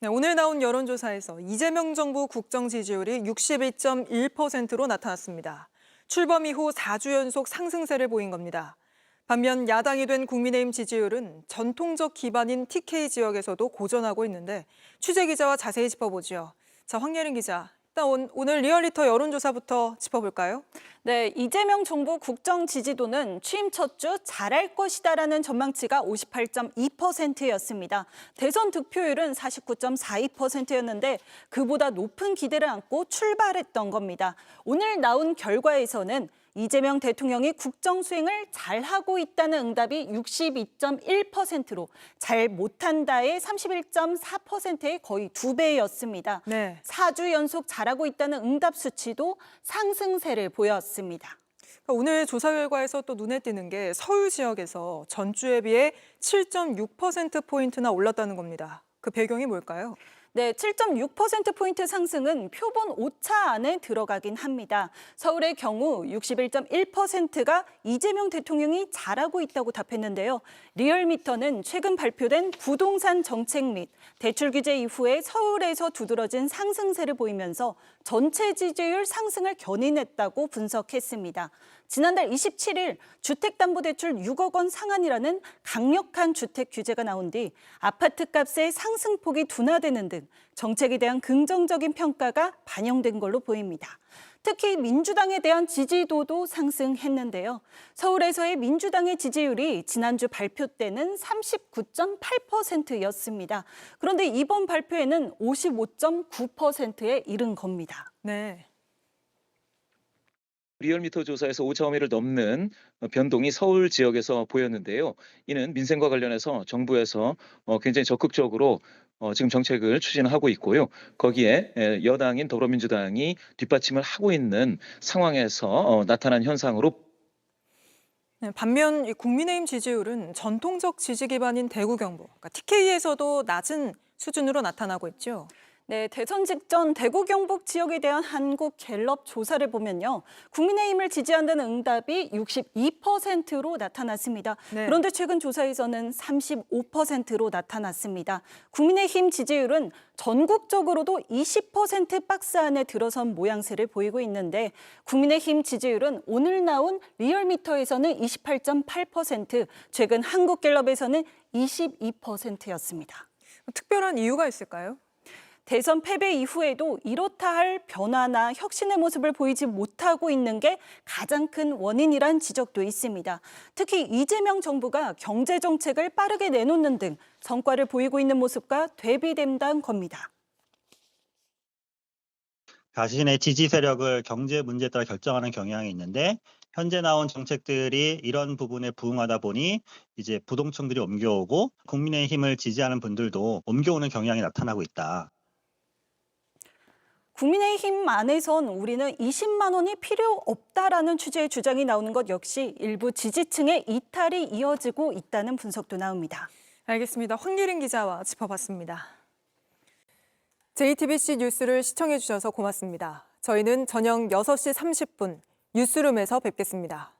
네, 오늘 나온 여론조사에서 이재명 정부 국정 지지율이 62.1%로 나타났습니다. 출범 이후 4주 연속 상승세를 보인 겁니다. 반면 야당이 된 국민의힘 지지율은 전통적 기반인 TK 지역에서도 고전하고 있는데 취재 기자와 자세히 짚어보죠. 자, 황예린 기자, 일단 오늘 리얼미터 여론조사부터 짚어볼까요? 네, 이재명 정부 국정 지지도는 취임 첫 주 잘할 것이다라는 전망치가 58.2%였습니다. 대선 득표율은 49.42%였는데 그보다 높은 기대를 안고 출발했던 겁니다. 오늘 나온 결과에서는 이재명 대통령이 국정 수행을 잘하고 있다는 응답이 62.1%로 잘 못한다의 31.4%의 거의 2배였습니다. 네. 4주 연속 잘하고 있다는 응답 수치도 상승세를 보였습니다. 오늘 조사 결과에서 또 눈에 띄는 게 서울 지역에서 전주에 비해 7.6%포인트나 올랐다는 겁니다. 그 배경이 뭘까요? 네, 7.6%포인트 상승은 표본 오차 안에 들어가긴 합니다. 서울의 경우 61.1%가 이재명 대통령이 잘하고 있다고 답했는데요. 리얼미터는 최근 발표된 부동산 정책 및 대출 규제 이후에 서울에서 두드러진 상승세를 보이면서 전체 지지율 상승을 견인했다고 분석했습니다. 지난달 27일 주택담보대출 6억 원 상한이라는 강력한 주택 규제가 나온 뒤 아파트값의 상승폭이 둔화되는 등 정책에 대한 긍정적인 평가가 반영된 걸로 보입니다. 특히 민주당에 대한 지지도도 상승했는데요. 서울에서의 민주당의 지지율이 지난주 발표 때는 39.8%였습니다. 그런데 이번 발표에는 55.9%에 이른 겁니다. 네. 리얼미터 조사에서 오차범위를 넘는 변동이 서울 지역에서 보였는데요. 이는 민생과 관련해서 정부에서 굉장히 적극적으로 지금 정책을 추진하고 있고요. 거기에 여당인 더불어민주당이 뒷받침을 하고 있는 상황에서 나타난 현상으로. 네, 반면 이 국민의힘 지지율은 전통적 지지 기반인 대구 경북, 그러니까 TK에서도 낮은 수준으로 나타나고 있죠. 네, 대선 직전 대구 경북 지역에 대한 한국갤럽 조사를 보면요. 국민의힘을 지지한다는 응답이 62%로 나타났습니다. 네. 그런데 최근 조사에서는 35%로 나타났습니다. 국민의힘 지지율은 전국적으로도 20% 박스 안에 들어선 모양새를 보이고 있는데 국민의힘 지지율은 오늘 나온 리얼미터에서는 28.8%, 최근 한국갤럽에서는 22%였습니다. 특별한 이유가 있을까요? 대선 패배 이후에도 이렇다 할 변화나 혁신의 모습을 보이지 못하고 있는 게 가장 큰 원인이란 지적도 있습니다. 특히 이재명 정부가 경제 정책을 빠르게 내놓는 등 성과를 보이고 있는 모습과 대비된다는 겁니다. 자신의 지지 세력을 경제 문제에 따라 결정하는 경향이 있는데 현재 나온 정책들이 이런 부분에 부응하다 보니 이제 부동층들이 옮겨오고 국민의힘을 지지하는 분들도 옮겨오는 경향이 나타나고 있다. 국민의힘 안에선 우리는 20만 원이 필요 없다라는 취지의 주장이 나오는 것 역시 일부 지지층의 이탈이 이어지고 있다는 분석도 나옵니다. 알겠습니다. 황예린 기자와 짚어봤습니다. JTBC 뉴스를 시청해 주셔서 고맙습니다. 저희는 저녁 6시 30분 뉴스룸에서 뵙겠습니다.